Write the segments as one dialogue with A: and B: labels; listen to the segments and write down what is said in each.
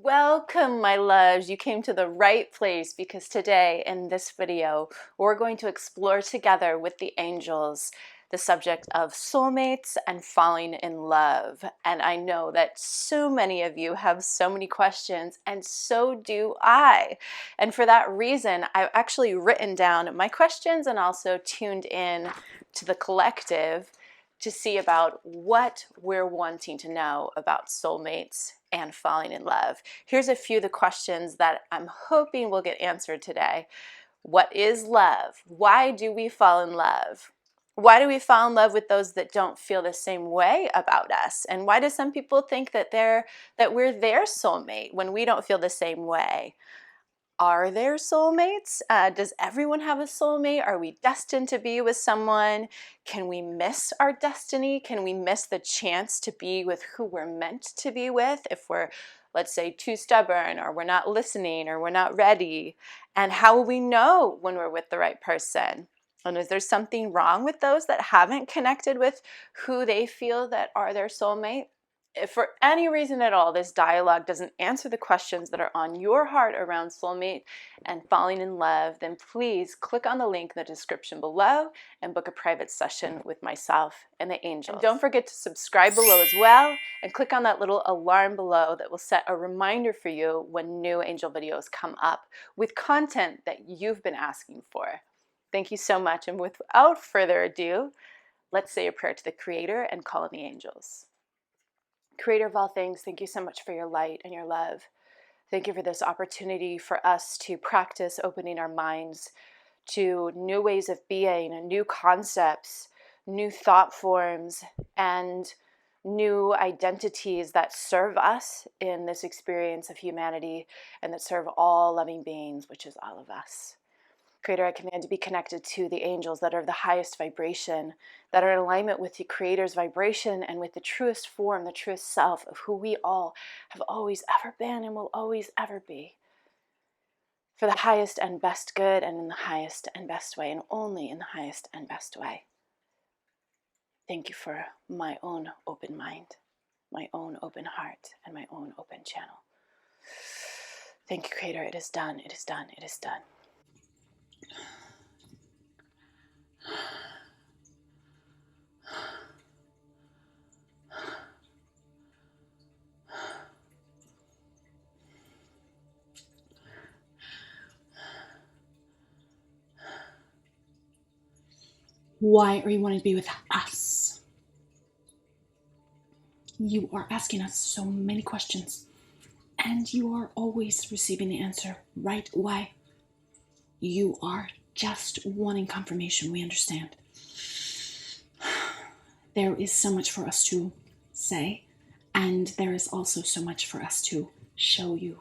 A: Welcome, my loves. You came to the right place because today in this video, we're going to explore together with the angels the subject of soulmates and falling in love. And I know that so many of you have so many questions, and so do I. And for that reason, I've actually written down my questions and also tuned in to the collective to see about what we're wanting to know about soulmates and falling in love. Here's a few of the questions that I'm hoping will get answered today. What is love? Why do we fall in love? Why do we fall in love with those that don't feel the same way about us? And why do some people think that we're their soulmate when we don't feel the same way? Are there soulmates? Does everyone have a soulmate? Are we destined to be with someone? Can we miss our destiny? Can we miss the chance to be with who we're meant to be with if we're, let's say, too stubborn, or we're not listening, or we're not ready? And how will we know when we're with the right person? And is there something wrong with those that haven't connected with who they feel that are their soulmate? If for any reason at all this dialogue doesn't answer the questions that are on your heart around soulmate and falling in love, then please click on the link in the description below and book a private session with myself and the angels. And don't forget to subscribe below as well, and click on that little alarm below that will set a reminder for you when new angel videos come up with content that you've been asking for. Thank you so much, and without further ado, let's say a prayer to the Creator and call on the angels. Creator of all things, thank you so much for your light and your love. Thank you for this opportunity for us to practice opening our minds to new ways of being, new concepts, new thought forms, and new identities that serve us in this experience of humanity and that serve all loving beings, which is all of us. Creator, I command to be connected to the angels that are of the highest vibration, that are in alignment with the Creator's vibration and with the truest form, the truest self of who we all have always ever been and will always ever be. For the highest and best good, and in the highest and best way, and only in the highest and best way. Thank you for my own open mind, my own open heart, and my own open channel. Thank you, Creator. It is done. It is done. It is done.
B: Why are you wanting to be with us? You are asking us so many questions, and you are always receiving the answer right away. You are just wanting confirmation. We understand. There is so much for us to say, and there is also so much for us to show you.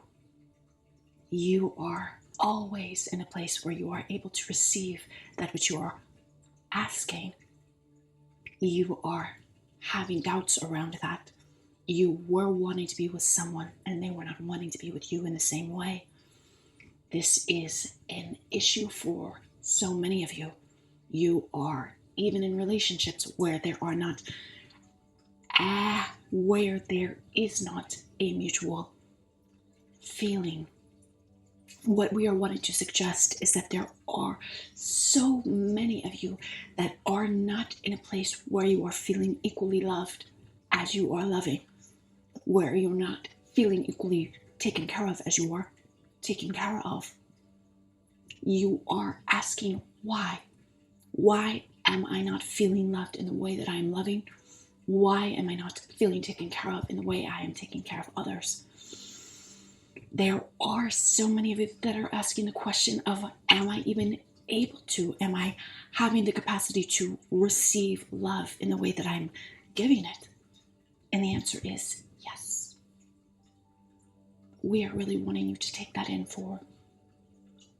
B: You are always in a place where you are able to receive that which you are asking. You are having doubts around that. You were wanting to be with someone and they were not wanting to be with you in the same way. This is an issue for so many of you. You are even in relationships where there is not a mutual feeling. What we are wanting to suggest is that there are so many of you that are not in a place where you are feeling equally loved as you are loving, where you're not feeling equally taken care of as you are taken care of. You are asking why. Why am I not feeling loved in the way that I am loving? Why am I not feeling taken care of in the way I am taking care of others? There are so many of you that are asking the question of, am I even able to? Am I having the capacity to receive love in the way that I'm giving it? And the answer is yes. We are really wanting you to take that in for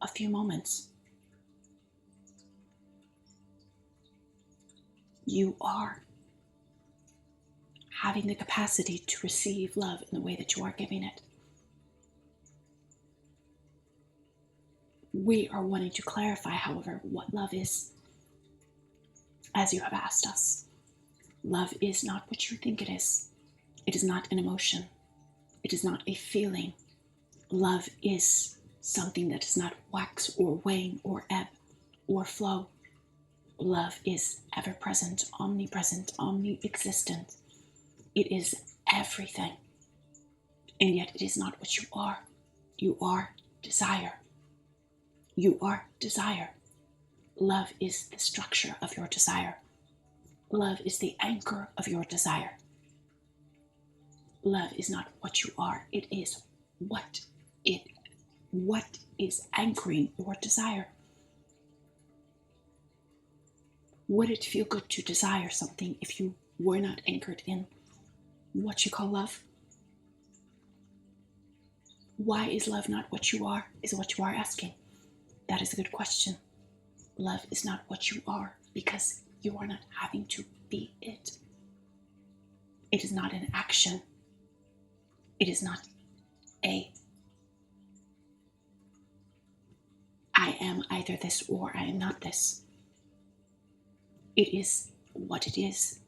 B: a few moments. You are having the capacity to receive love in the way that you are giving it. We are wanting to clarify, however, what love is, as you have asked us. Love is not what you think it is. It is not an emotion. It is not a feeling. Love is something that does not wax or wane or ebb or flow. Love is ever-present, omnipresent, omni-existent. It is everything. And yet it is not what you are. You are desire. You are desire. Love is the structure of your desire. Love is the anchor of your desire. Love is not what you are. It is what is anchoring your desire. Would it feel good to desire something if you were not anchored in what you call love? Why is love not what you are, is what you are asking? That is a good question. Love is not what you are because you are not having to be it. It is not an action. It is not I am either this or I am not this. It is what it is.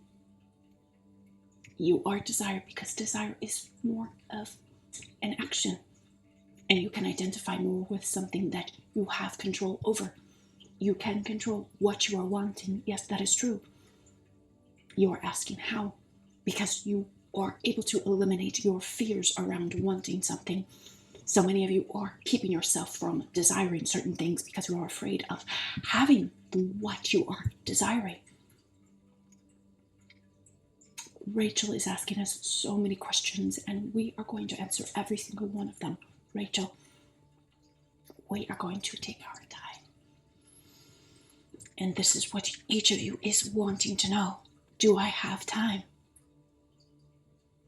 B: You are desire because desire is more of an action. And you can identify more with something that you have control over. You can control what you are wanting. Yes, that is true. You are asking how, because you are able to eliminate your fears around wanting something. So many of you are keeping yourself from desiring certain things because you are afraid of having what you are desiring. Rachel is asking us so many questions, and we are going to answer every single one of them. Rachel, we are going to take our time. And this is what each of you is wanting to know. Do I have time?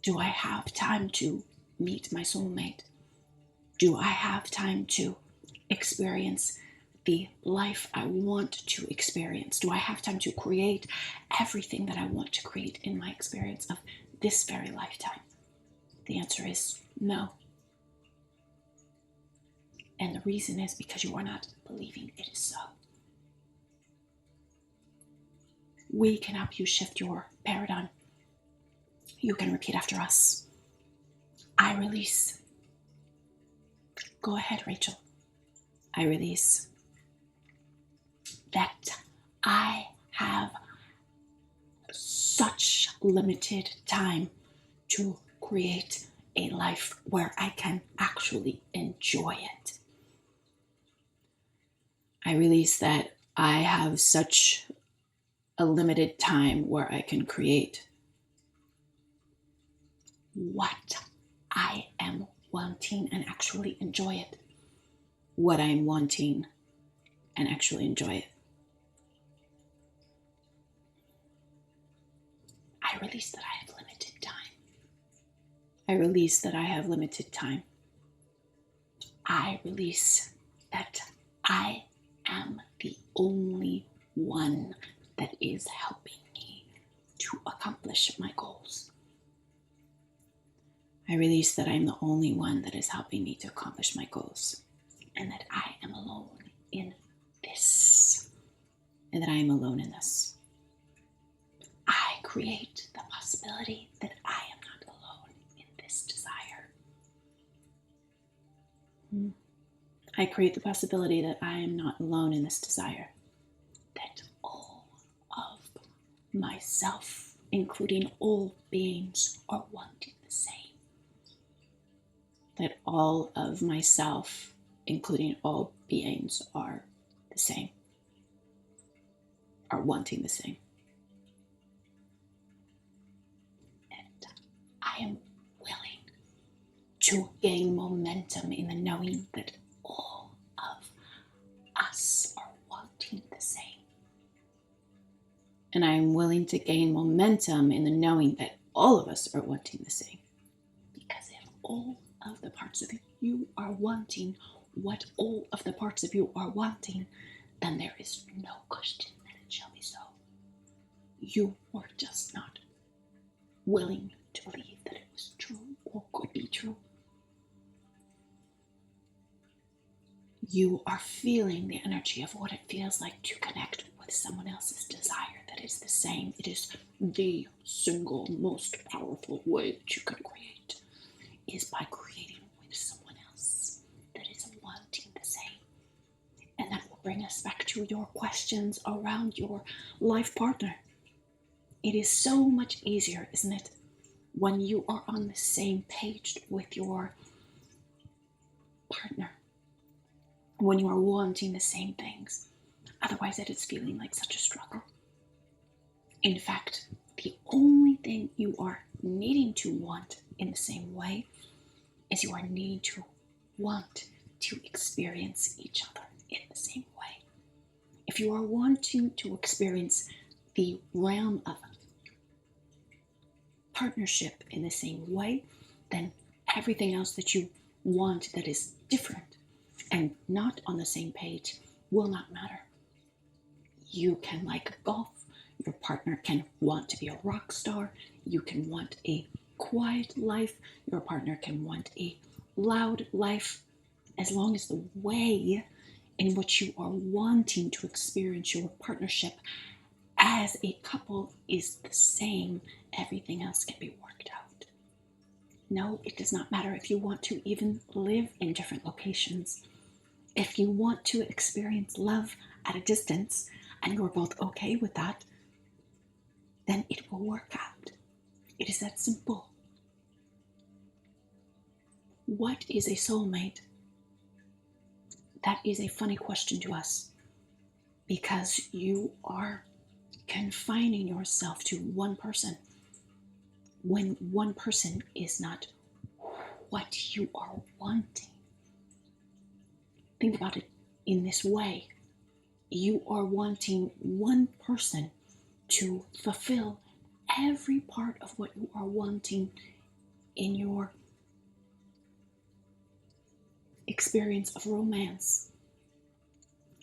B: Do I have time to meet my soulmate? Do I have time to experience the life I want to experience? Do I have time to create everything that I want to create in my experience of this very lifetime? The answer is no. And the reason is because you are not believing it is so. We can help you shift your paradigm. You can repeat after us. I release. Go ahead, Rachel. I release that I have such limited time to create a life where I can actually enjoy it. I release that I have such a limited time where I can create what I am wanting and actually enjoy it. What I am wanting and actually enjoy it. I release that I have limited time. I release that I have limited time. I release that I am the only one that is helping me to accomplish my goals. I release that I'm the only one that is helping me to accomplish my goals, and that I am alone in this, and that I am alone in this. I create the possibility that I am not alone in this desire. I create the possibility that I am not alone in this desire. That all of myself, including all beings, are wanting the same. That all of myself, including all beings, are the same. Are wanting the same. And I am willing to gain momentum in the knowing that all of us are wanting the same. And I am willing to gain momentum in the knowing that all of us are wanting the same. Because if all of the parts of you are wanting what all of the parts of you are wanting, then there is no question that it shall be so. You were just not willing to believe that it was true or could be true. You are feeling the energy of what it feels like to connect with someone else's desire that is the same. It is the single most powerful way that you can create, is by creating with someone else. bring us back to your questions around your life partner. It is so much easier, isn't it, when you are on the same page with your partner, when you are wanting the same things. Otherwise, it is feeling like such a struggle. In fact, the only thing you are needing to want in the same way is you are needing to want to experience each other in the same way. If you are wanting to experience the realm of partnership in the same way, then everything else that you want that is different and not on the same page will not matter. You can like golf, your partner can want to be a rock star, you can want a quiet life, your partner can want a loud life. As long as the way in which you are wanting to experience your partnership as a couple is the same, everything else can be worked out. No, it does not matter if you want to even live in different locations. If you want to experience love at a distance and you're both okay with that, then it will work out. It is that simple. What is a soulmate? That is a funny question to us because you are confining yourself to one person when one person is not what you are wanting. Think about it in this way. You are wanting one person to fulfill every part of what you are wanting in your experience of romance.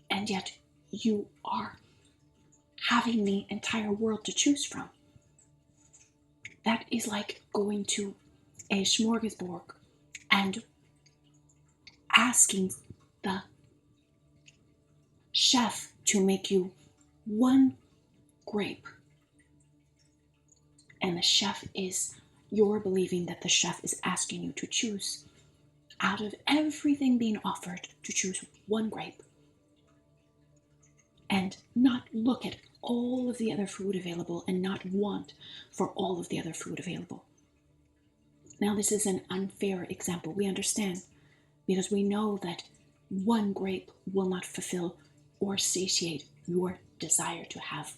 B: And yet you are having the entire world to choose from. That is like going to a smorgasbord and asking the chef to make you one grape. And the chef is, you're believing that the chef is asking you to choose out of everything being offered to choose one grape and not look at all of the other food available and not want for all of the other food available. Now, this is an unfair example. We understand because we know that one grape will not fulfill or satiate your desire to have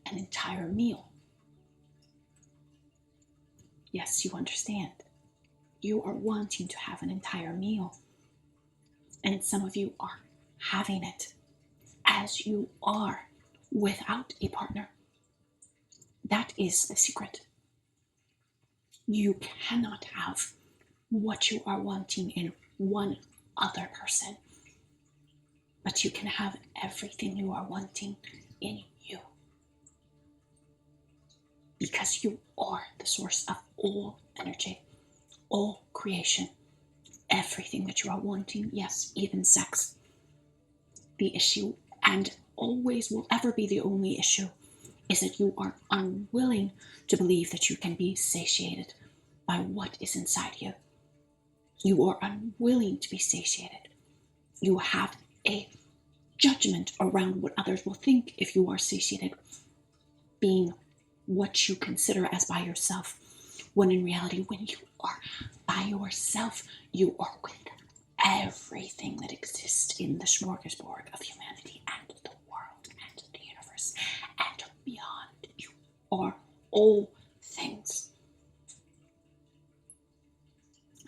B: an entire meal. Yes, you understand. You are wanting to have an entire meal. And some of you are having it as you are without a partner. That is the secret. You cannot have what you are wanting in one other person, but you can have everything you are wanting in you. Because you are the source of all energy, all creation, everything that you are wanting, yes, even sex. The issue, and always will ever be the only issue, is that you are unwilling to believe that you can be satiated by what is inside you. You are unwilling to be satiated. You have a judgment around what others will think if you are satiated, being what you consider as by yourself, when in reality, when you are by yourself, you are with everything that exists in the smorgasbord of humanity and the world and the universe and beyond. You are all things.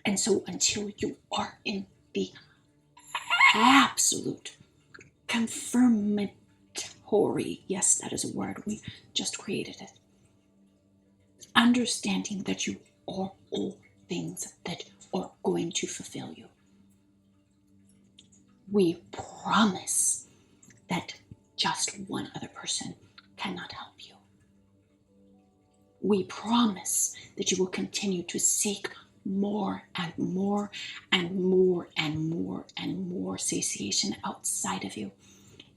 B: And so until you are in the absolute confirmatory, yes, that is a word, we just created it, understanding that you are all things that are going to fulfill you, we promise that just one other person cannot help you. We promise that you will continue to seek more and more and more and more and more satiation outside of you.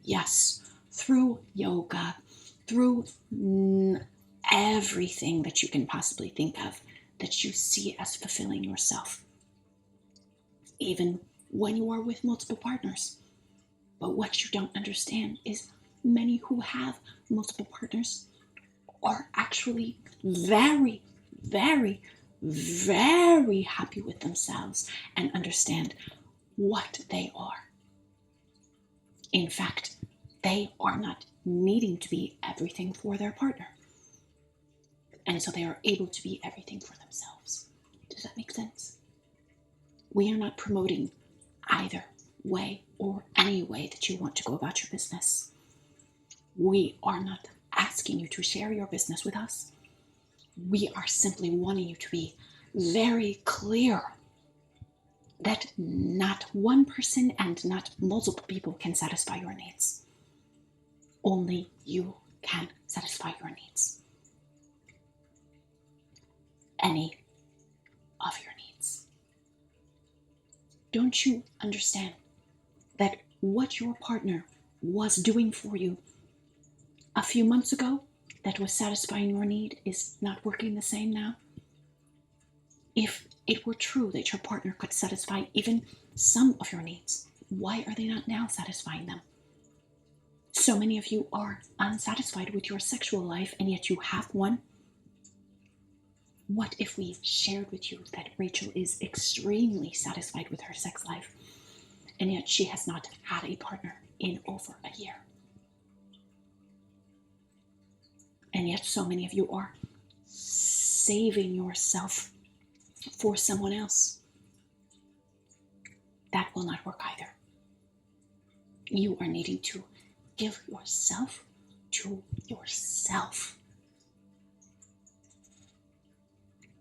B: Yes, through yoga, through everything that you can possibly think of that you see as fulfilling yourself. Even when you are with multiple partners. But what you don't understand is many who have multiple partners are actually very, very, very happy with themselves and understand what they are. In fact, they are not needing to be everything for their partner. And so they are able to be everything for themselves. Does that make sense? We are not promoting either way or any way that you want to go about your business. We are not asking you to share your business with us. We are simply wanting you to be very clear that not one person and not multiple people can satisfy your needs. Only you can satisfy your needs. Any of your needs. Don't you understand that what your partner was doing for you a few months ago that was satisfying your need is not working the same now? If it were true that your partner could satisfy even some of your needs, why are they not now satisfying them? So many of you are unsatisfied with your sexual life, and yet you have one. What if we shared with you that Rachel is extremely satisfied with her sex life, and yet she has not had a partner in over a year? And yet so many of you are saving yourself for someone else. That will not work either. You are needing to give yourself to yourself.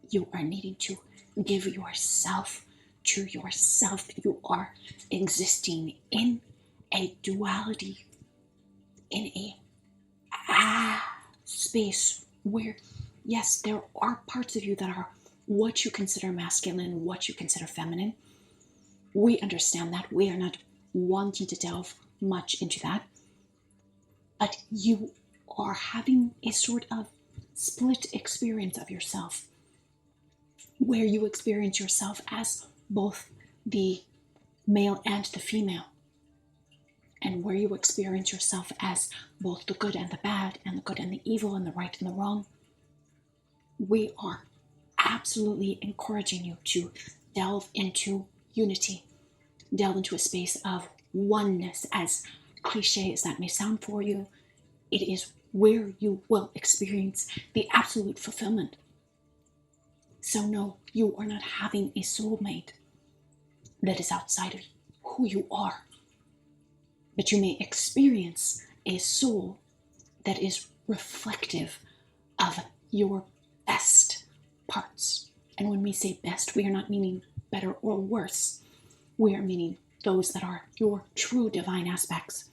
B: You are needing to give yourself to yourself. You are existing in a duality, in a space where, yes, there are parts of you that are what you consider masculine, what you consider feminine. We understand that. We are not wanting to delve much into that. But you are having a sort of split experience of yourself, where you experience yourself as both the male and the female, and where you experience yourself as both the good and the bad, and the good and the evil, and the right and the wrong. We are absolutely encouraging you to delve into unity, delve into a space of oneness. As cliche as that may sound for you, it is where you will experience the absolute fulfillment. So no, you are not having a soulmate that is outside of who you are, but you may experience a soul that is reflective of your best parts. And when we say best, we are not meaning better or worse. We are meaning those that are your true divine aspects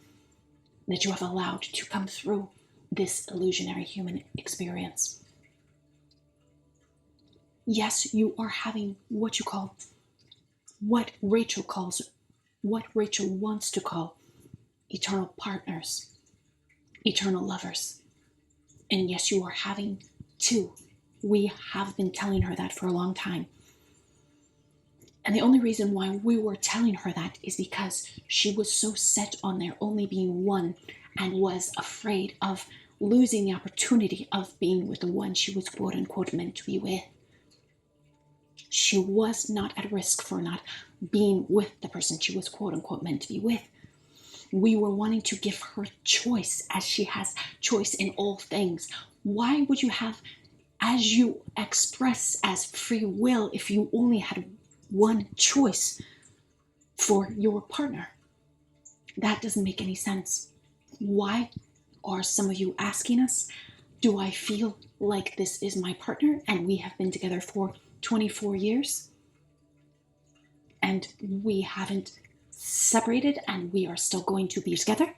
B: that you have allowed to come through this illusionary human experience. Yes, you are having what you call, what Rachel calls, what Rachel wants to call eternal partners, eternal lovers. And yes, you are having two. We have been telling her that for a long time. And the only reason why we were telling her that is because she was so set on there only being one, and was afraid of losing the opportunity of being with the one she was quote unquote meant to be with. She was not at risk for not being with the person she was quote unquote meant to be with. We were wanting to give her choice, as she has choice in all things. Why would you have, as you express as free will, if you only had one choice for your partner? That doesn't make any sense. Why are some of you asking us, do I feel like this is my partner and we have been together for 24 years and we haven't separated and we are still going to be together?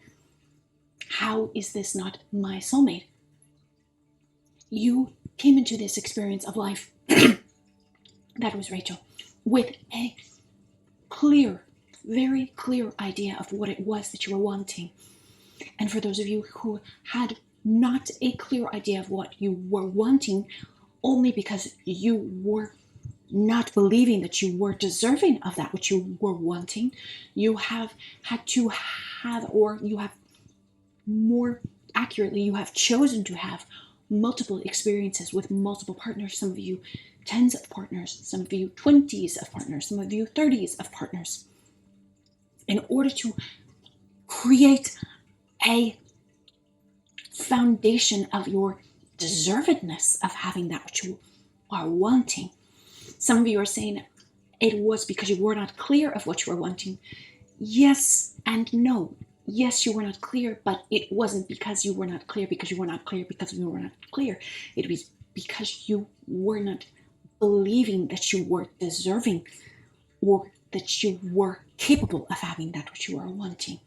B: How is this not my soulmate? You came into this experience of life, that was Rachel, with a clear, very clear idea of what it was that you were wanting. And for those of you who had not a clear idea of what you were wanting, only because you were not believing that you were deserving of that which you were wanting. You have had to have, or you have, more accurately, you have chosen to have multiple experiences with multiple partners. Some of you tens of partners, some of you 20s of partners, some of you 30s of partners, in order to create a foundation of your deservedness of having that which you are wanting. Some of you are saying it was because you were not clear of what you were wanting. Yes and no. Yes, you were not clear, but it wasn't because you were not clear, because you were not clear, because you were not clear. It was because you were not believing that you were deserving, or that you were capable of having that which you are wanting.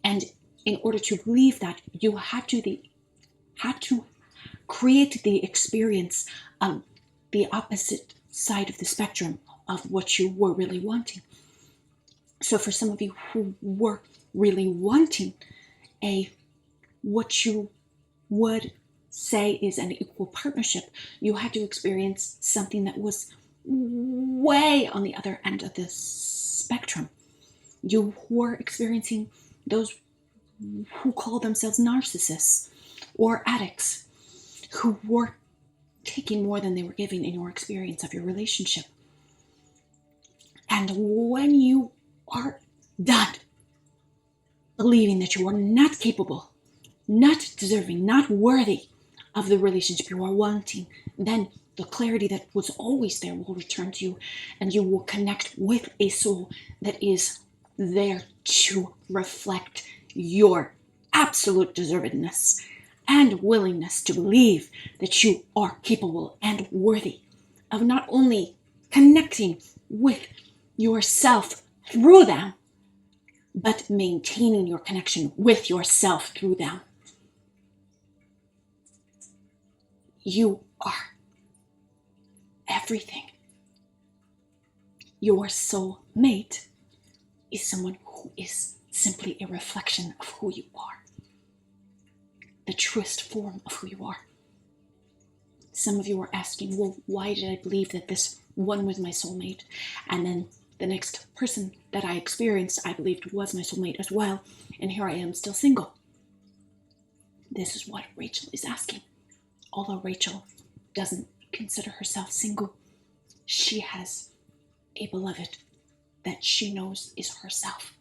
B: And in order to believe that, you had to create the experience of the opposite side of the spectrum of what you were really wanting. So for some of you who were really wanting what you would say is an equal partnership, you had to experience something that was way on the other end of the spectrum. You were experiencing those who call themselves narcissists or addicts, who were taking more than they were giving in your experience of your relationship. And when you are done believing that you are not capable, not deserving, not worthy of the relationship you are wanting, then the clarity that was always there will return to you, and you will connect with a soul that is there to reflect your absolute deservedness and willingness to believe that you are capable and worthy of not only connecting with yourself through them, but maintaining your connection with yourself through them. You are everything. Your soulmate is someone who is simply a reflection of who you are, the truest form of who you are. Some of you are asking, well, why did I believe that this one was my soulmate? And then the next person that I experienced, I believed was my soulmate as well. And here I am still single. This is what Rachel is asking. Although Rachel doesn't consider herself single, she has a beloved that she knows is herself.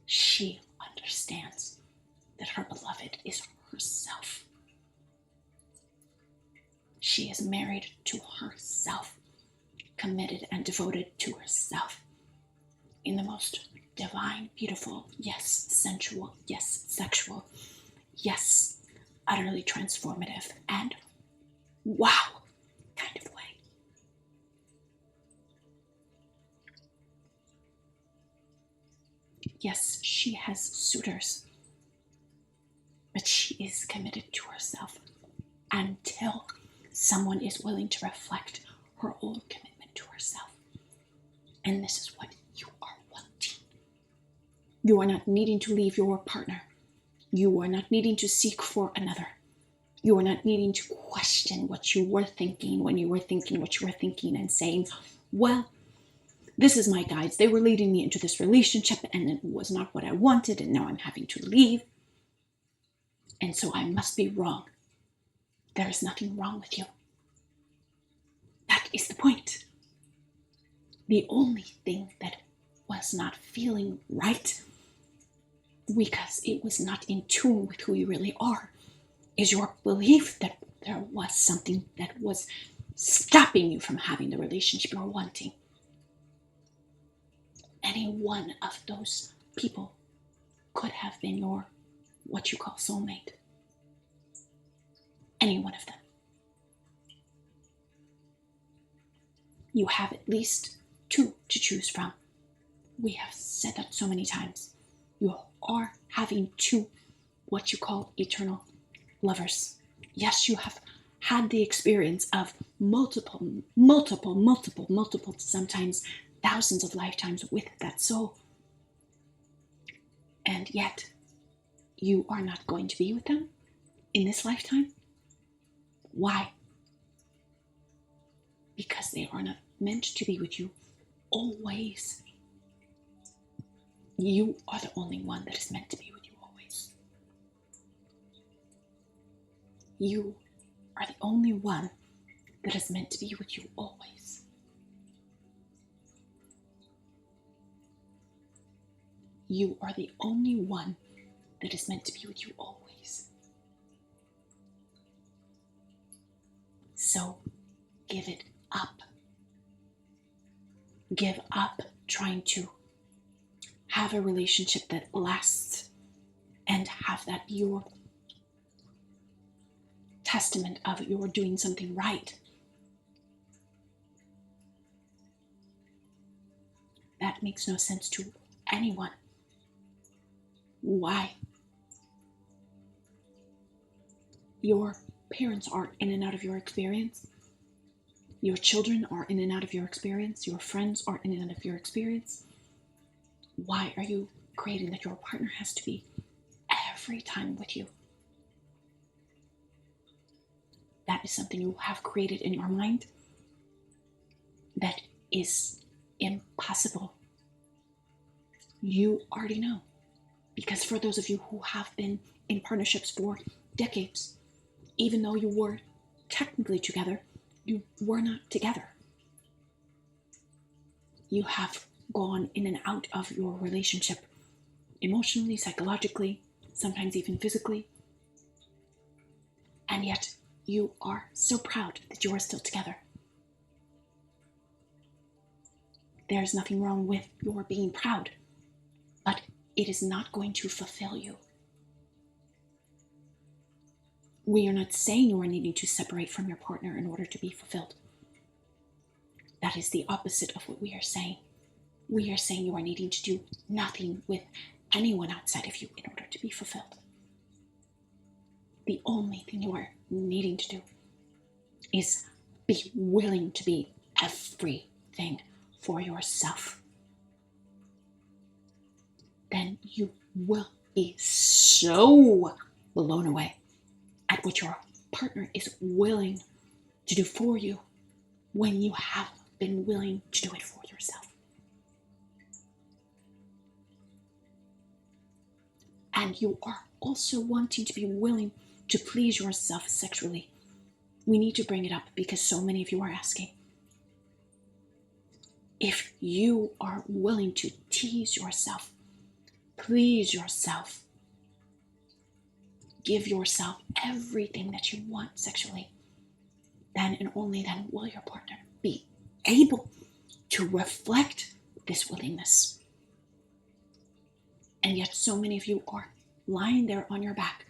B: She understands that her beloved is herself. She is married to herself, committed and devoted to herself in the most divine, beautiful, yes, sensual, yes, sexual, yes, utterly transformative, and wow kind of way. Yes, she has suitors, but she is committed to herself until someone is willing to reflect her own commitment to herself. And this is what you are wanting. You are not needing to leave your partner. You are not needing to seek for another. You are not needing to question what you were thinking when you were thinking what you were thinking, and saying, well, this is my guides. They were leading me into this relationship and it was not what I wanted, and now I'm having to leave. And so I must be wrong. There is nothing wrong with you. That is the point. The only thing that was not feeling right, because it was not in tune with who you really are, is your belief that there was something that was stopping you from having the relationship you're wanting. Any one of those people could have been your, what you call soulmate. Any one of them. You have at least two to choose from. We have said that so many times. You are having two, what you call eternal lovers. Yes, you have had the experience of multiple, sometimes thousands of lifetimes with that soul. And yet, you are not going to be with them in this lifetime. Why? because they are not meant to be with you always. You are the only one that is meant to be with you always. You are the only one that is meant to be with you always. You are the only one that is meant to be with you always. So give it up. Give up trying to have a relationship that lasts and have that be your testament of you're doing something right. That makes no sense to anyone. Why? Your parents are in and out of your experience. Your children are in and out of your experience. Your friends are in and out of your experience. Why are you creating that your partner has to be every time with you? That is something you have created in your mind that is impossible. You already know. Because for those of you who have been in partnerships for decades, even though you were technically together, you were not together. You have gone in and out of your relationship emotionally, psychologically, sometimes even physically. And yet you are so proud that you are still together. There's nothing wrong with your being proud, but it is not going to fulfill you. We are not saying you are needing to separate from your partner in order to be fulfilled. That is the opposite of what we are saying. We are saying you are needing to do nothing with anyone outside of you in order to be fulfilled. The only thing you are needing to do is be willing to be everything for yourself. Then you will be so blown away at what your partner is willing to do for you when you have been willing to do it for yourself. And you are also wanting to be willing to please yourself sexually. We need to bring it up because so many of you are asking. If you are willing to tease yourself, please yourself, give yourself everything that you want sexually, then and only then will your partner be able to reflect this willingness. And yet so many of you are lying there on your back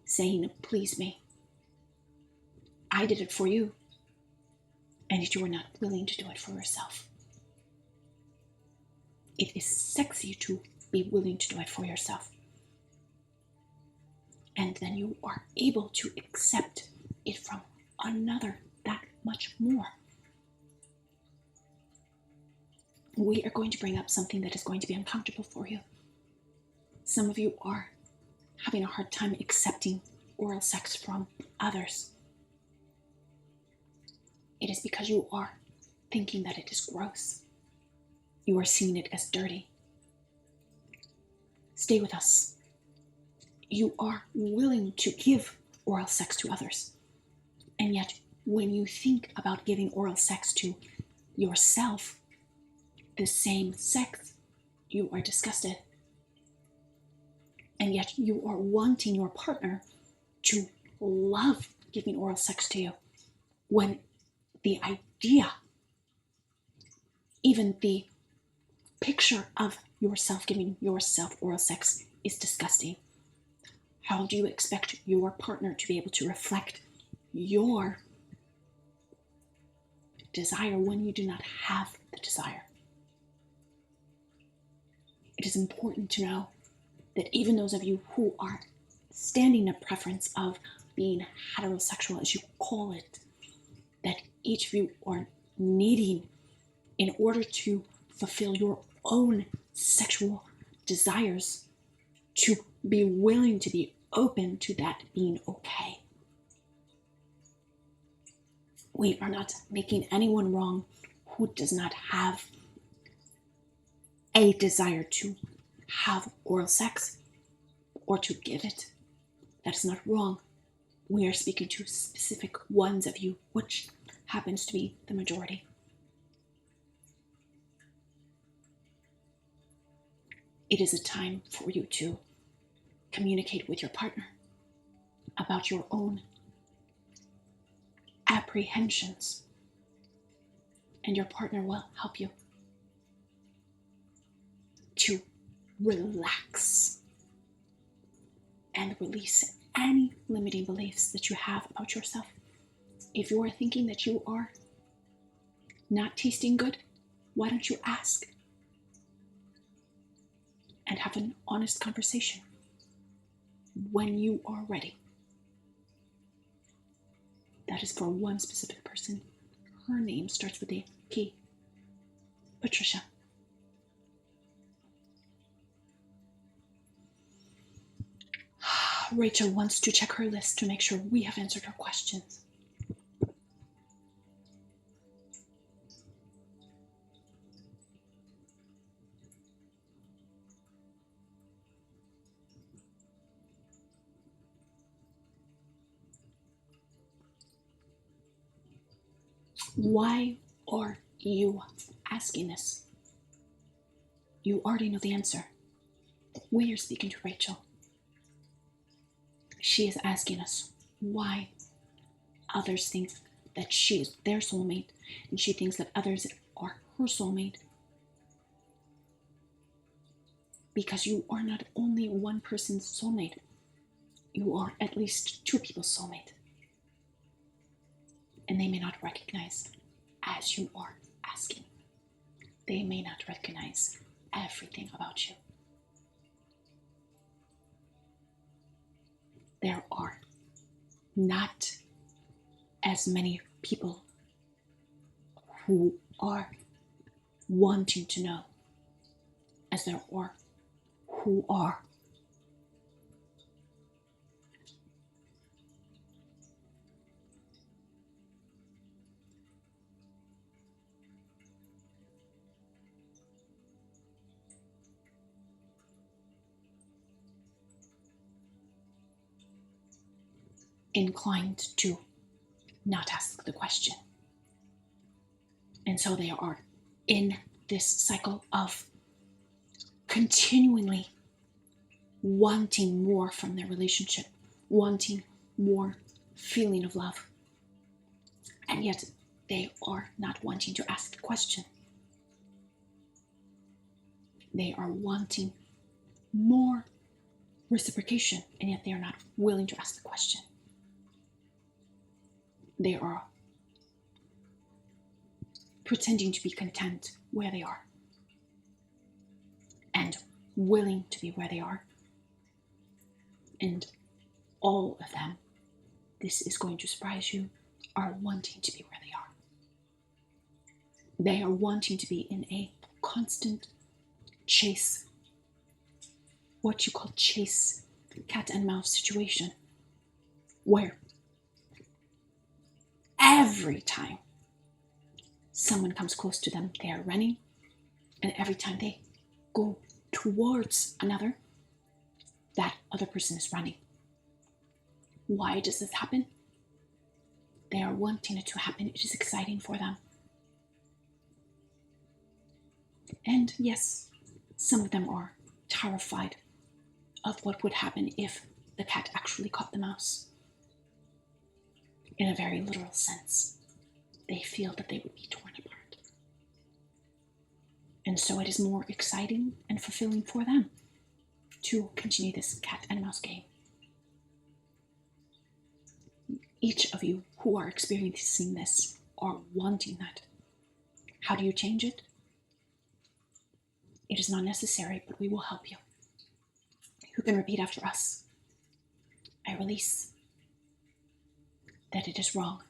B: saying, please me. I did it for you. And yet you are not willing to do it for yourself. It is sexy to be willing to do it for yourself. And then you are able to accept it from another that much more. We are going to bring up something that is going to be uncomfortable for you. Some of you are having a hard time accepting oral sex from others. It is because you are thinking that it is gross. You are seeing it as dirty. Stay with us. You are willing to give oral sex to others. And yet, when you think about giving oral sex to yourself, the same sex, you are disgusted. And yet you are wanting your partner to love giving oral sex to you, when the idea, even the picture of yourself giving yourself oral sex is disgusting. How do you expect your partner to be able to reflect your desire when you do not have the desire? It is important to know that even those of you who are standing a preference of being heterosexual, as you call it, that each of you are needing, in order to fulfill your own sexual desires, to be willing to be open to that being okay. We are not making anyone wrong who does not have a desire to have oral sex or to give it. That is not wrong. We are speaking to specific ones of you, which happens to be the majority. It is a time for you to communicate with your partner about your own apprehensions, and your partner will help you to relax and release any limiting beliefs that you have about yourself. If you are thinking that you are not tasting good, why don't you ask and have an honest conversation when you are ready? That is for one specific person. Her name starts with a P. Patricia. Rachel wants to check her list to make sure we have answered her questions. Why are you asking this? You already know the answer. We are speaking to Rachel. She is asking us why others think that she is their soulmate, and she thinks that others are her soulmate. Because you are not only one person's soulmate, you are at least two people's soulmate. And they may not recognize as you are asking. They may not recognize everything about you. There are not as many people who are wanting to know as there are who are. Inclined to not ask the question. And so they are in this cycle of continually wanting more from their relationship, wanting more feeling of love. And yet they are not wanting to ask the question. They are wanting more reciprocation, and yet they are not willing to ask the question. They are pretending to be content where they are and willing to be where they are. And all of them, this is going to surprise you, are wanting to be where they are. They are wanting to be in a constant chase, what you call chase, cat and mouse situation, where every time someone comes close to them, they are running, and every time they go towards another, that other person is running. Why does this happen? They are wanting it to happen. It is exciting for them. And yes, some of them are terrified of what would happen if the cat actually caught the mouse. In a very literal sense, they feel that they would be torn apart. And so it is more exciting and fulfilling for them to continue this cat and mouse game. Each of you who are experiencing this are wanting that. How do you change it? It is not necessary, but we will help you. You can repeat after us. I release that it is wrong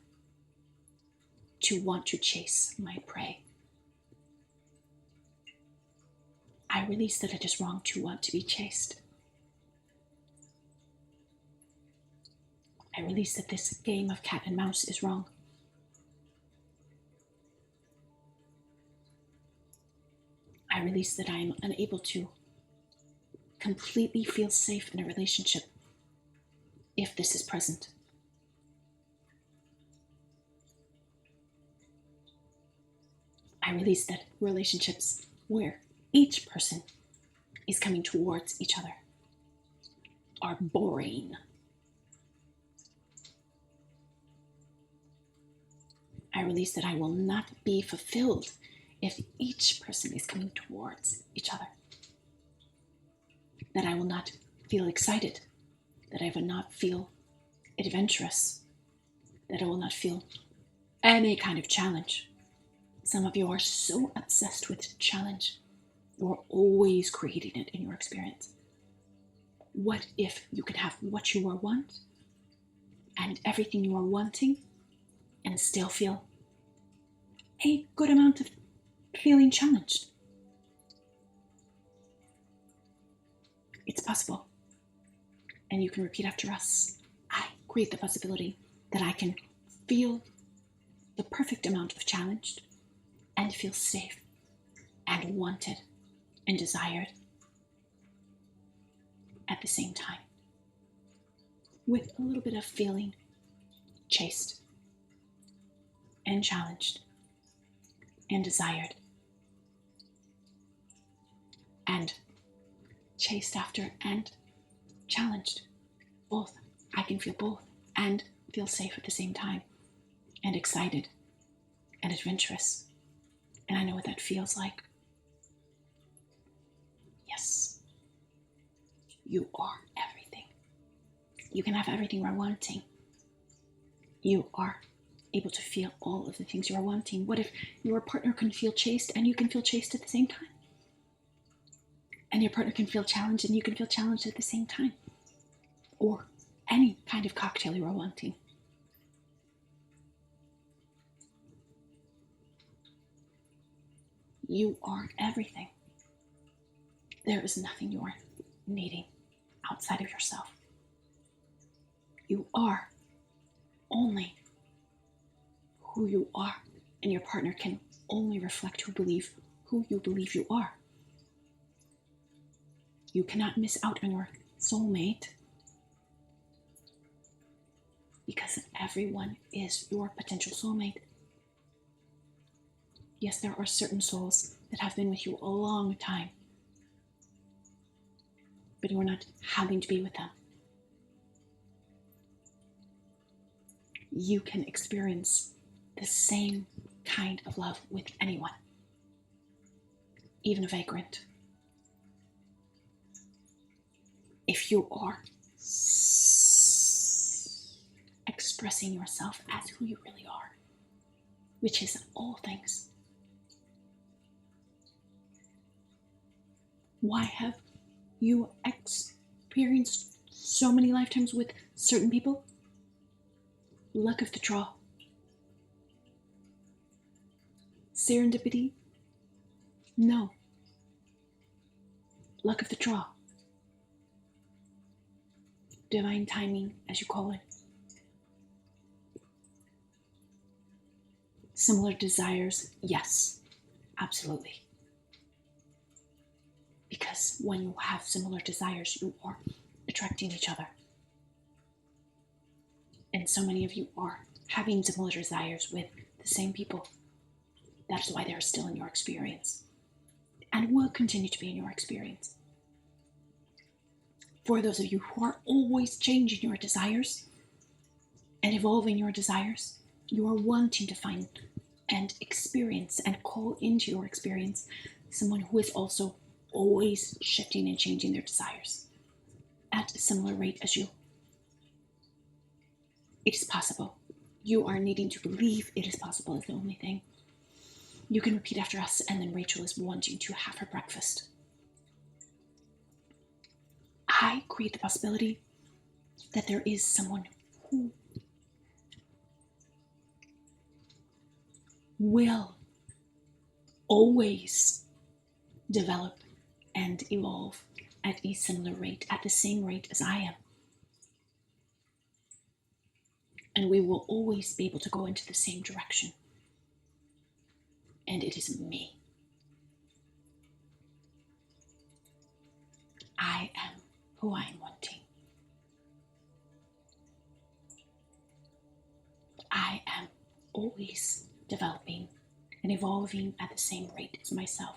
B: to want to chase my prey. I release that it is wrong to want to be chased. I release that this game of cat and mouse is wrong. I release that I am unable to completely feel safe in a relationship if this is present. I release that relationships where each person is coming towards each other are boring. I release that I will not be fulfilled if each person is coming towards each other. That I will not feel excited. That I will not feel adventurous. That I will not feel any kind of challenge. Some of you are so obsessed with challenge. You're always creating it in your experience. What if you could have what you want and everything you are wanting and still feel a good amount of feeling challenged? It's possible. And you can repeat after us. I create the possibility that I can feel the perfect amount of challenged and feel safe and wanted and desired at the same time, with a little bit of feeling chased and challenged and desired and chased after and challenged. Both. I can feel both and feel safe at the same time and excited and adventurous. And I know what that feels like. Yes. You are everything. You can have everything we're wanting. You are able to feel all of the things you are wanting. What if your partner can feel chased and you can feel chased at the same time? And your partner can feel challenged and you can feel challenged at the same time? Or any kind of cocktail you are wanting. You are everything. There is nothing you are needing outside of yourself. You are only who you are, and your partner can only reflect who you believe you are. You cannot miss out on your soulmate because everyone is your potential soulmate. Yes, there are certain souls that have been with you a long time, but you are not having to be with them. You can experience the same kind of love with anyone, even a vagrant. If you are expressing yourself as who you really are, which is all things. Why have you experienced so many lifetimes with certain people? Luck of the draw. Serendipity? No. Luck of the draw. Divine timing, as you call it. Similar desires? Yes, absolutely. Because when you have similar desires, you are attracting each other. And so many of you are having similar desires with the same people. That's why they're still in your experience and will continue to be in your experience. For those of you who are always changing your desires and evolving your desires, you are wanting to find and experience and call into your experience someone who is also always shifting and changing their desires at a similar rate as you. It is possible. You are needing to believe it is possible is the only thing. You can repeat after us, and then Rachel is wanting to have her breakfast. I create the possibility that there is someone who will always develop and evolve at a similar rate, at the same rate as I am. And we will always be able to go into the same direction. And it is me. I am who I am wanting. I am always developing and evolving at the same rate as myself.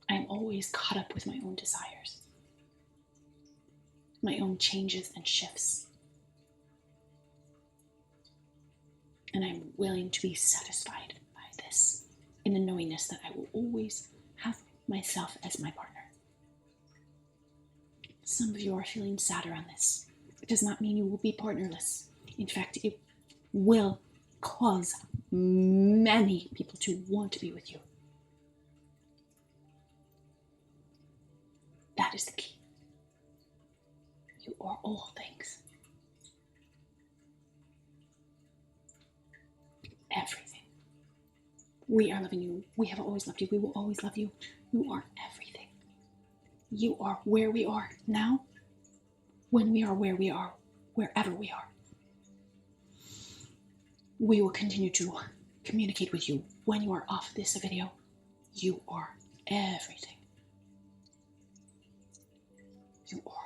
B: I am always caught up with my own desires, my own changes and shifts. And I'm willing to be satisfied by this, in the knowingness that I will always have myself as my partner. Some of you are feeling sadder on this. It does not mean you will be partnerless. In fact, it will cause many people to want to be with you. That is the key. You are all things. Everything. We are loving you. We have always loved you. We will always love you. You are everything. You are where we are now, when we are where we are, wherever we are. We will continue to communicate with you when you are off this video. You are everything. You are